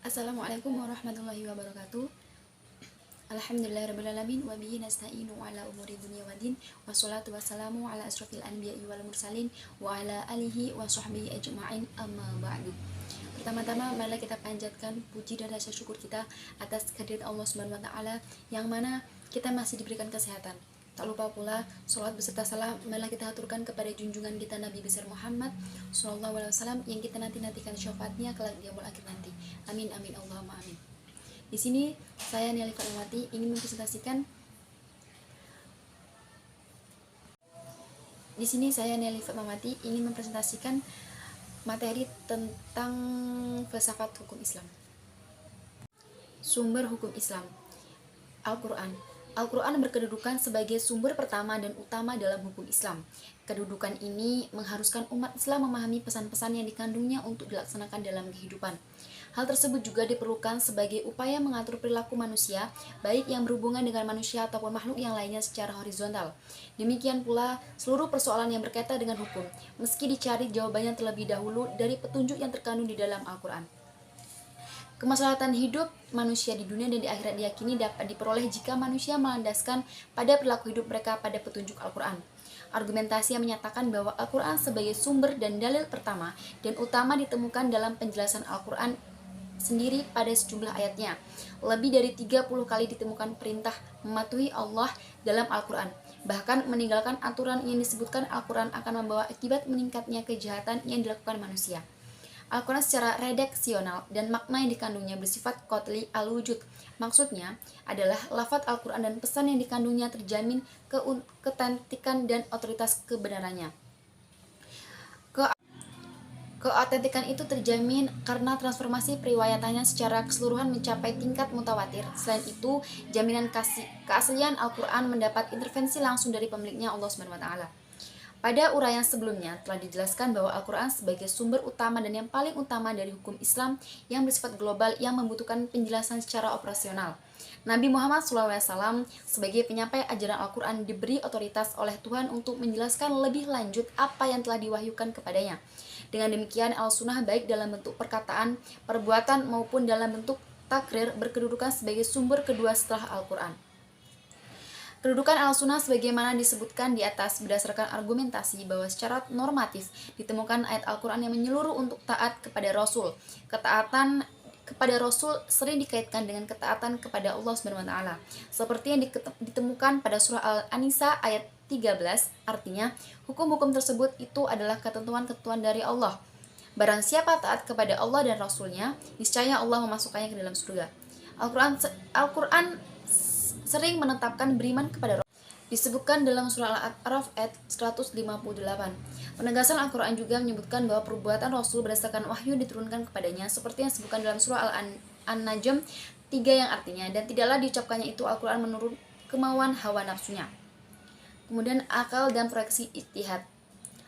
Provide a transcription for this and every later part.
Assalamualaikum warahmatullahi wabarakatuh. Alhamdulillahirrabbilalamin. Wabihi nasta'inu ala umuri dunia wa din. Wassalatu wassalamu ala asrafil anbiya'i wal mursalin. Wa ala alihi wa sahbihi ajma'in, amma ba'du. Pertama-tama marilah kita panjatkan puji dan rasa syukur kita atas kehadirat Allah Subhanahu wa taala yang mana kita masih diberikan kesehatan. Tak lupa pula sholat beserta salam marilah kita aturkan kepada junjungan kita Nabi besar Muhammad sallallahu alaihi wasallam yang kita nantikan syafaatnya kelak di yaumul akhir nanti. Amin amin Allahumma amin. Di sini saya Nelly Fatmawati ingin mempresentasikan materi tentang filsafat hukum Islam. Sumber hukum Islam. Al-Quran. Al-Quran berkedudukan sebagai sumber pertama dan utama dalam hukum Islam. Kedudukan ini mengharuskan umat Islam memahami pesan-pesan yang dikandungnya untuk dilaksanakan dalam kehidupan. Hal tersebut juga diperlukan sebagai upaya mengatur perilaku manusia, baik yang berhubungan dengan manusia ataupun makhluk yang lainnya secara horizontal. Demikian pula seluruh persoalan yang berkaitan dengan hukum, meski dicari jawabannya terlebih dahulu dari petunjuk yang terkandung di dalam Al-Quran. Kemaslahatan hidup manusia di dunia dan di akhirat diyakini dapat diperoleh jika manusia melandaskan pada perilaku hidup mereka pada petunjuk Al-Quran. Argumentasi yang menyatakan bahwa Al-Quran sebagai sumber dan dalil pertama dan utama ditemukan dalam penjelasan Al-Quran sendiri pada sejumlah ayatnya. Lebih dari 30 kali ditemukan perintah mematuhi Allah dalam Al-Quran. Bahkan meninggalkan aturan yang disebutkan Al-Quran akan membawa akibat meningkatnya kejahatan yang dilakukan manusia. Al-Quran secara redaksional dan makna yang dikandungnya bersifat qat'i al-wujud. Maksudnya adalah lafaz Al-Quran dan pesan yang dikandungnya terjamin keautentikan dan otoritas kebenarannya. Keautentikan itu terjamin karena transformasi periwayatannya secara keseluruhan mencapai tingkat mutawatir. Selain itu, jaminan keaslian Al-Quran mendapat intervensi langsung dari pemiliknya Allah Subhanahu wa taala. Pada uraian sebelumnya telah dijelaskan bahwa Al-Quran sebagai sumber utama dan yang paling utama dari hukum Islam yang bersifat global yang membutuhkan penjelasan secara operasional. Nabi Muhammad SAW sebagai penyampai ajaran Al-Quran diberi otoritas oleh Tuhan untuk menjelaskan lebih lanjut apa yang telah diwahyukan kepadanya. Dengan demikian, Al-Sunnah baik dalam bentuk perkataan, perbuatan maupun dalam bentuk takrir berkedudukan sebagai sumber kedua setelah Al-Quran. Kedudukan Al-Sunnah sebagaimana disebutkan di atas berdasarkan argumentasi bahwa secara normatif ditemukan ayat Al-Quran yang menyeluruh untuk taat kepada Rasul. Ketaatan kepada Rasul sering dikaitkan dengan ketaatan kepada Allah Subhanahu wa taala. Seperti yang ditemukan pada surah Al-An-Nisa ayat 13, artinya hukum-hukum tersebut itu adalah ketentuan-ketentuan dari Allah. Barang siapa taat kepada Allah dan Rasulnya, niscaya Allah memasukkannya ke dalam surga. Al-Quran sering menetapkan beriman kepada Rasul. Disebutkan dalam surah Al-A'raf ayat 158. Penegasan Al-Quran juga menyebutkan bahwa perbuatan Rasul berdasarkan wahyu diturunkan kepadanya, seperti yang disebutkan dalam surah An-Najm 3 yang artinya, dan tidaklah diucapkannya itu Al-Quran menurut kemauan hawa nafsunya. Kemudian akal dan proyeksi ijtihad.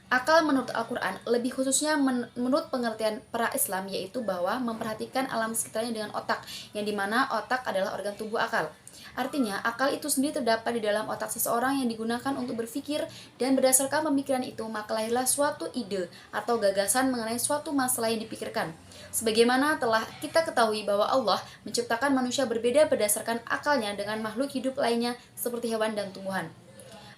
Akal menurut Al-Quran, lebih khususnya menurut pengertian para Islam, yaitu bahwa memperhatikan alam sekitarnya dengan otak, yang dimana otak adalah organ tubuh akal. Artinya, akal itu sendiri terdapat di dalam otak seseorang yang digunakan untuk berpikir, dan berdasarkan pemikiran itu, maka lahirlah suatu ide atau gagasan mengenai suatu masalah yang dipikirkan. Sebagaimana telah kita ketahui bahwa Allah menciptakan manusia berbeda berdasarkan akalnya dengan makhluk hidup lainnya seperti hewan dan tumbuhan.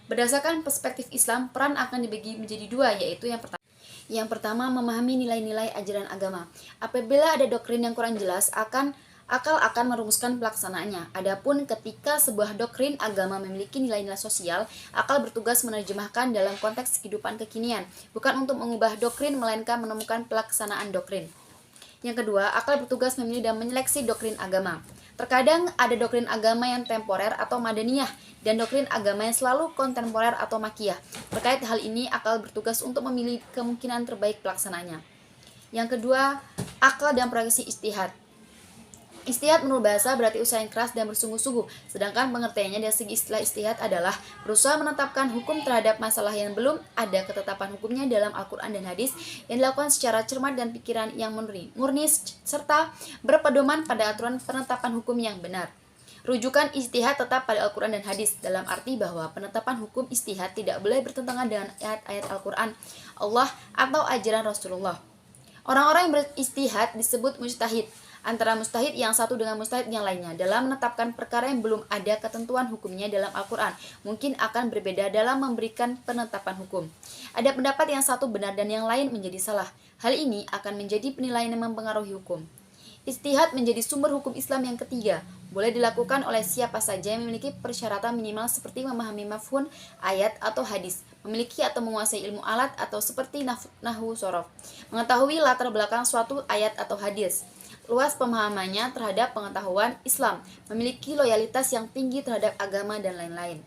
Berdasarkan perspektif Islam, peran akan dibagi menjadi dua, yaitu yang pertama memahami nilai-nilai ajaran agama. Apabila ada doktrin yang kurang jelas, akal akan merumuskan pelaksanaannya. Adapun ketika sebuah doktrin agama memiliki nilai-nilai sosial, akal bertugas menerjemahkan dalam konteks kehidupan kekinian, bukan untuk mengubah doktrin, melainkan menemukan pelaksanaan doktrin. Yang kedua, akal bertugas memilih dan menyeleksi doktrin agama. Terkadang ada doktrin agama yang temporer atau madaniyah dan doktrin agama yang selalu kontemporer atau makiyah. Terkait hal ini, akal bertugas untuk memilih kemungkinan terbaik pelaksananya. Yang kedua, akal dan proyeksi ijtihad. Ijtihad menurut bahasa berarti usaha yang keras dan bersungguh-sungguh, sedangkan pengertiannya dari segi istilah ijtihad adalah berusaha menetapkan hukum terhadap masalah yang belum ada ketetapan hukumnya dalam Al-Quran dan hadis, yang dilakukan secara cermat dan pikiran yang murni serta berpedoman pada aturan penetapan hukum yang benar. Rujukan ijtihad tetap pada Al-Quran dan hadis, dalam arti bahwa penetapan hukum ijtihad tidak boleh bertentangan dengan ayat-ayat Al-Quran, Allah, atau ajaran Rasulullah. Orang-orang yang berijtihad disebut mujtahid. antara mustahid yang satu dengan mustahid yang lainnya dalam menetapkan perkara yang belum ada ketentuan hukumnya dalam Al-Quran, mungkin akan berbeda dalam memberikan penetapan hukum. Ada pendapat yang satu benar dan yang lain menjadi salah. Hal ini akan menjadi penilaian yang mempengaruhi hukum. Ijtihad menjadi sumber hukum Islam yang ketiga. Boleh dilakukan oleh siapa saja yang memiliki persyaratan minimal seperti memahami mafhum ayat atau hadis, memiliki atau menguasai ilmu alat atau seperti nahwu sorof, mengetahui latar belakang suatu ayat atau hadis, luas pemahamannya terhadap pengetahuan Islam, memiliki loyalitas yang tinggi terhadap agama, dan lain-lain.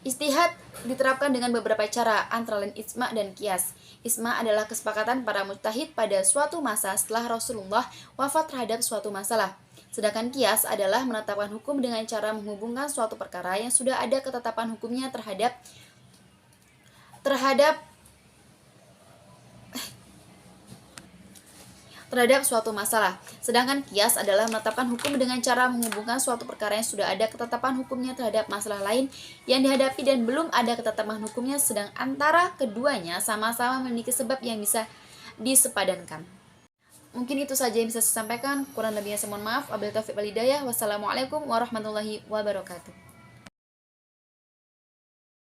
Ijtihad diterapkan dengan beberapa cara, antara lain ijma' dan qiyas. Ijma' adalah kesepakatan para mujtahid pada suatu masa setelah Rasulullah wafat terhadap suatu masalah. Sedangkan qiyas adalah menetapkan hukum dengan cara menghubungkan suatu perkara yang sudah ada ketetapan hukumnya terhadap suatu masalah. Sedangkan qiyas adalah menetapkan hukum dengan cara menghubungkan suatu perkara yang sudah ada ketetapan hukumnya terhadap masalah lain yang dihadapi dan belum ada ketetapan hukumnya, sedang antara keduanya sama-sama memiliki sebab yang bisa disepadankan. Mungkin itu saja yang bisa saya sampaikan. Kurang lebihnya saya mohon maaf. Wabillahi taufiq wal hidayah. Wassalamualaikum warahmatullahi wabarakatuh.